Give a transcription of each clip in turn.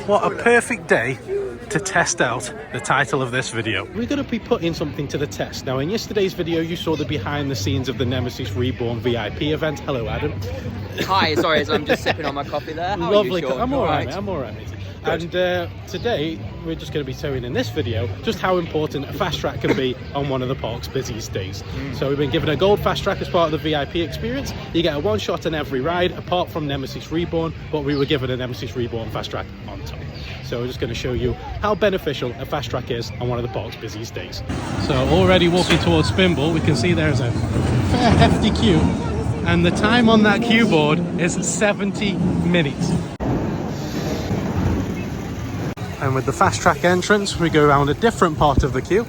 what a perfect day to test out the title of this video. We're going to be putting something to the test. Now, in yesterday's video, you saw the behind the scenes of the Nemesis Reborn VIP event. Hello, Adam. Hi, sorry, I'm just sipping on my coffee there. How Lovely. are you, Sean? I'm all right, mate. I'm all right, mate. And today, we're just going to be showing in this video just how important a fast track can be on one of the park's busiest days. So we've been given a gold fast track as part of the VIP experience. You get a one shot on every ride, apart from Nemesis Reborn, but we were given a Nemesis Reborn fast track on top. So we're just going to show you how beneficial a fast track is on one of the park's busiest days. So already walking towards Spinball, we can see there's a fair hefty queue, and the time on that queue board is 70 minutes. And with the fast track entrance, we go around a different part of the queue,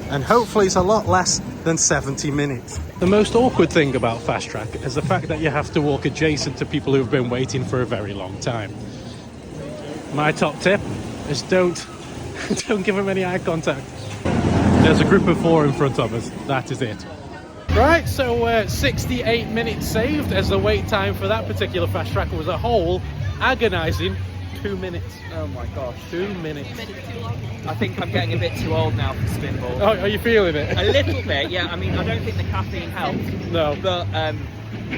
and hopefully it's a lot less than 70 minutes. The most awkward thing about fast track is the fact that you have to walk adjacent to people who've been waiting for a very long time. My top tip is don't give them any eye contact. There's a group of 4 in front of us. That is it. Right, so 68 minutes saved as the wait time for that particular fast track was a whole agonizing 2 minutes. Oh my gosh. 2 minutes. I think I'm getting a bit too old now for Spinball. Oh, are you feeling it? A little bit, yeah. I mean, I don't think the caffeine helps. No. But,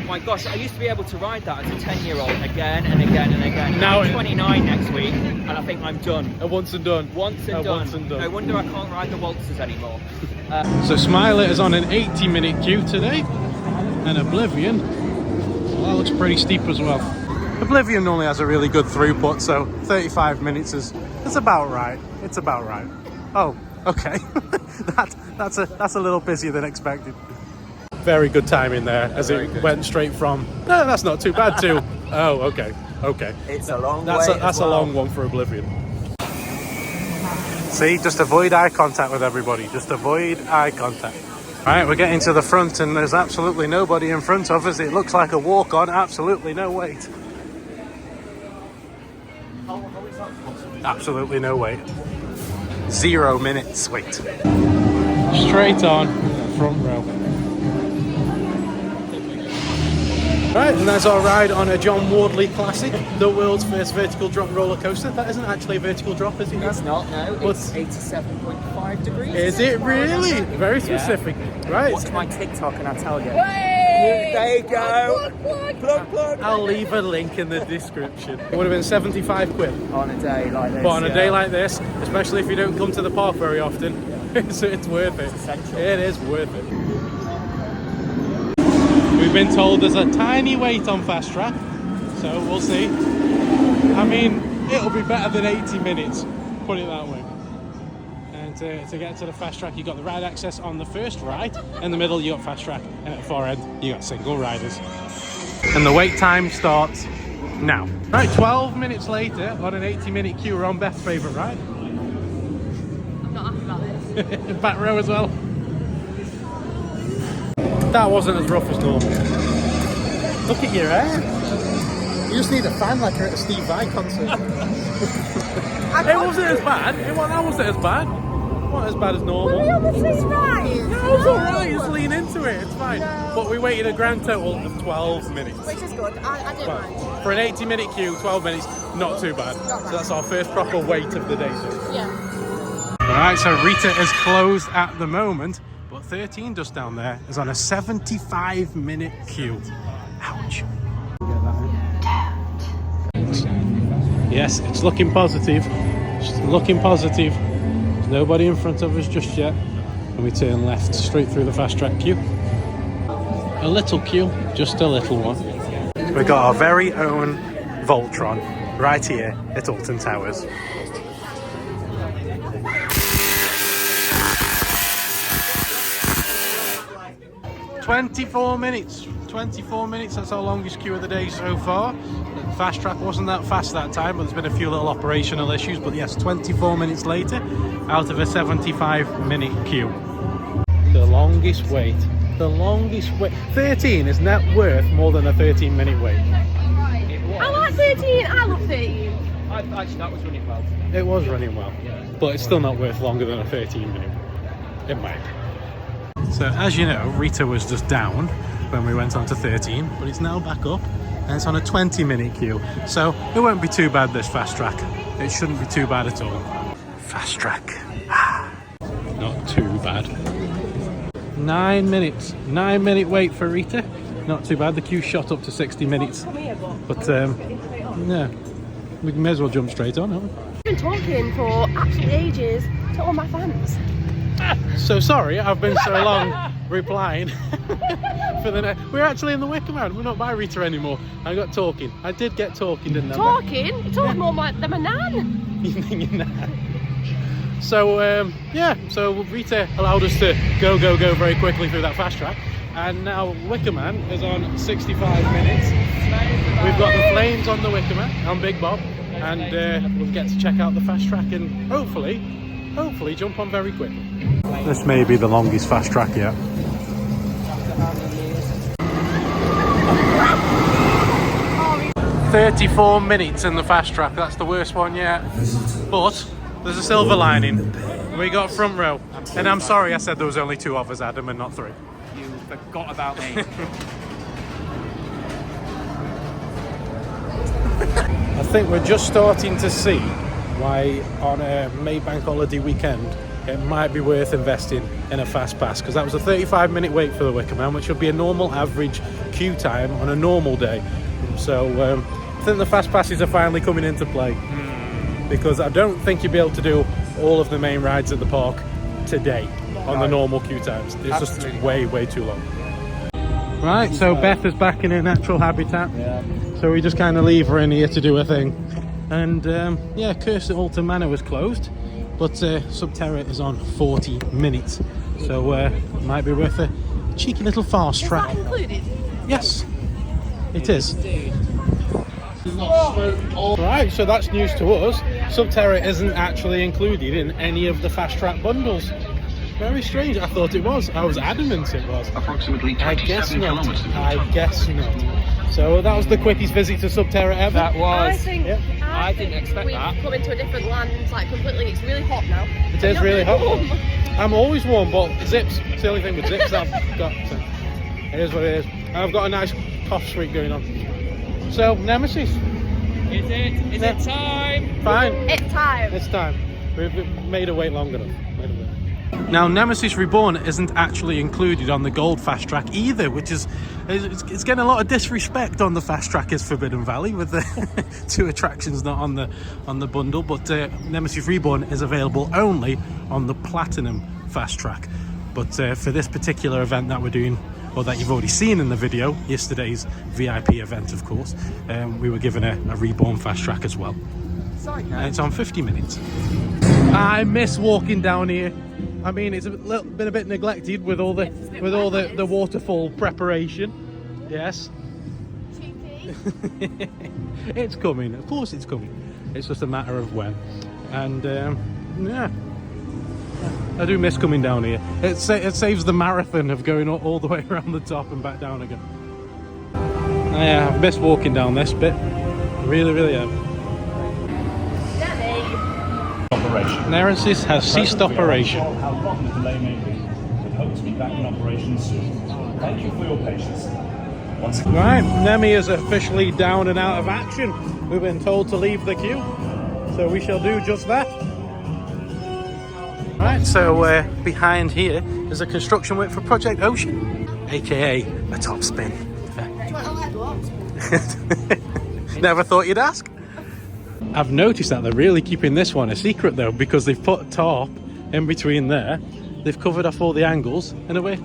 my gosh, I used to be able to ride that as a 10-year-old again and again and again. Now I'm 29 next week, and I think I'm done. Once and done. Once and done. Once and done. No wonder I can't ride the waltzers anymore. So Smiler is on an 80-minute queue today, and Oblivion, well, that looks pretty steep as well. Oblivion only has a really good throughput, so 35 minutes is about right. It's about right. Oh, okay. that's a little busier than expected. Very good timing there, as it went straight from, no, that's not too bad, to, oh, okay. It's a long That's way. a long one for Oblivion. See, just avoid eye contact with everybody. Just avoid eye contact. Right, we're getting to the front, and there's absolutely nobody in front of us. It looks like a walk-on. Absolutely no wait. Absolutely no wait. 0 minutes wait. Straight on, front row. Right, and that's our ride on a John Wardley Classic, the world's first vertical drop roller coaster. That isn't actually a vertical drop, is it? It's not, no. It's 87.5 degrees. Is it really? Very specific. Right. Watch my TikTok and I'll tell you. Way! There you go. Plug. I'll leave a link in the description. It would have been 75 quid. On a day like this. But on a day like this, especially if you don't come to the park very often, it's worth it. essential. It is worth it. We've been told there's a tiny wait on fast track, so we'll see. I mean, it'll be better than 80 minutes, put it that way. And to get to the fast track, you got the ride access on the first ride. In the middle, you got fast track, and at the far end, you got single riders. And the wait time starts now. Right, 12 minutes later, on an 80-minute queue, we're on Beth's favourite ride. I'm not happy about this. Back row as well. That wasn't as rough as normal. Look at your hair. You just need a fan like you're at a Steve Vai concert. It wasn't as bad. That wasn't as bad. Not as bad as normal. Were we on the Swiss ride? No, it's alright. Just lean into it. It's fine. No. But we waited a grand total of 12 minutes. Which is good. I don't mind. For an 80-minute queue, 12 minutes, not too bad. Not bad. So that's our first proper wait of the day. So. Yeah. Alright, so Rita is closed at the moment, but 13 just down there is on a 75-minute queue. Ouch. Yes, it's looking positive. It's looking positive. There's nobody in front of us just yet. And we turn left straight through the fast track queue. A little queue, just a little one. We got our very own Voltron right here at Alton Towers. 24 minutes. 24 minutes, that's our longest queue of the day so far. The fast track wasn't that fast that time, but there's been a few little operational issues. But yes, 24 minutes later, out of a 75-minute queue. The longest wait. The longest wait. 13 is net worth more than a 13-minute wait. I like 13. I love 13. Actually, that was running well. It was running well, but it's still not worth longer than a 13-minute. It might. So as you know, Rita was just down when we went on to 13, but it's now back up and it's on a 20-minute queue. So it won't be too bad, this fast track. it shouldn't be too bad at all. Fast track. Not too bad. 9 minutes. 9-minute wait for Rita. Not too bad. The queue shot up to 60 minutes. But yeah, we may as well jump straight on, haven't we? I've been talking for absolute ages to all my fans. So sorry, I've been so long replying. We're actually in the Wicker Man. We're not by Rita anymore. I got talking. I did get talking, didn't I? Talking? You talk more than my nan. You think you're not? So yeah, so Rita allowed us to go very quickly through that fast track, and now Wicker Man is on 65 minutes. We've got the flames on the Wicker Man on Big Bob, and we'll get to check out the fast track and hopefully jump on very quickly. This may be the longest fast track yet. "34 minutes in the fast track. That's the worst one yet. But there's a silver lining. We got front row. And I'm sorry I said there was only 2 of us, Adam, and not 3. You forgot about me. I think we're just starting to see why on a Maybank holiday weekend it might be worth investing in a fast pass, because that was a 35-minute wait for the Wicker Man, which would be a normal average queue time on a normal day. So I think the fast passes are finally coming into play, because I don't think you'll be able to do all of the main rides at the park today on the normal queue times. It's just way too long. Right, so Beth is back in her natural habitat. Yeah. So we just kind of leave her in here to do her thing. And yeah, Curse at Alton Manor was closed, but Subterra is on 40 minutes. So might be worth a cheeky little fast track. Is that included? Yes, it is. Right, so that's news to us. Subterra isn't actually included in any of the fast track bundles. Very strange. I thought it was. I was adamant it was. Approximately I guess 27 not. kilometers. I guess not. So that was the quickest visit to Subterra ever. That was. I think Yep. I didn't expect we've that. come into a different land, like completely. It's really hot now. It is You're really hot. warm. I'm always warm, but zips. It's the only thing with zips I've got. So it is what it is. I've got a nice cough streak going on. So Nemesis, Is it? Is Yeah. it time? fine. It's time. It's time. We've made her wait long enough. Now, Nemesis Reborn isn't actually included on the Gold Fast Track either, which is it's getting a lot of disrespect on the Fast Track as Forbidden Valley, with the 2 attractions not on the bundle. But Nemesis Reborn is available only on the Platinum Fast Track. But for this particular event that we're doing, or that you've already seen in the video, yesterday's VIP event, of course, we were given a Reborn Fast Track as well. Sorry. And it's on 50 minutes. I miss walking down here. I mean, it's been a bit neglected with all the waterfall preparation. Yes. Cheeky. It's coming. Of course it's coming. It's just a matter of when. And yeah, I do miss coming down here. It saves the marathon of going all the way around the top and back down again. Yeah, I've missed walking down this bit. Really have. Nemesis has ceased operation. How long the delay may be, but hope to be back in operation soon. Thank you for your patience. Once again. Right, Nemi is officially down and out of action. We've been told to leave the queue, so we shall do just that. Right, so behind here is a construction work for Project Ocean, aka a top spin. Never thought you'd ask. I've noticed that they're really keeping this one a secret though, because they've put a tarp in between there. They've covered off all the angles and away.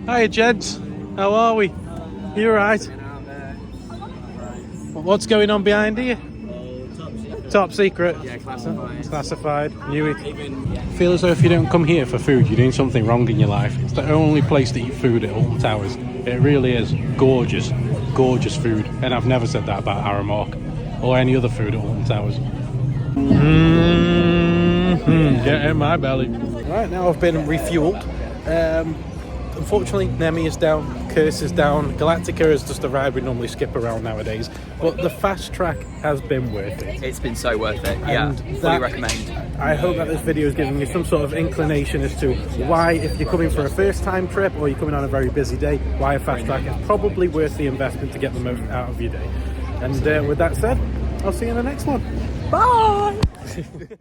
Hiya gents, how are we? You alright? What's going on behind here? Top secret. Yeah, classified. Classified. Knew it. Feel as though if you don't come here for food, you're doing something wrong in your life. It's the only place to eat food at Alton Towers. It really is gorgeous, gorgeous food. And I've never said that about Aramark or any other food at Alton Towers. Get in my belly. Right, now I've been refueled. Unfortunately, Nemi is down, Curse is down, Galactica is just a ride we normally skip around nowadays. But the fast track has been worth it. It's been so worth it. Yeah, And fully that- recommend. I hope that this video is giving you some sort of inclination as to why, if you're coming for a first time trip or you're coming on a very busy day, why a fast track is probably worth the investment to get the most out of your day. And with that said, I'll see you in the next one. Bye! it.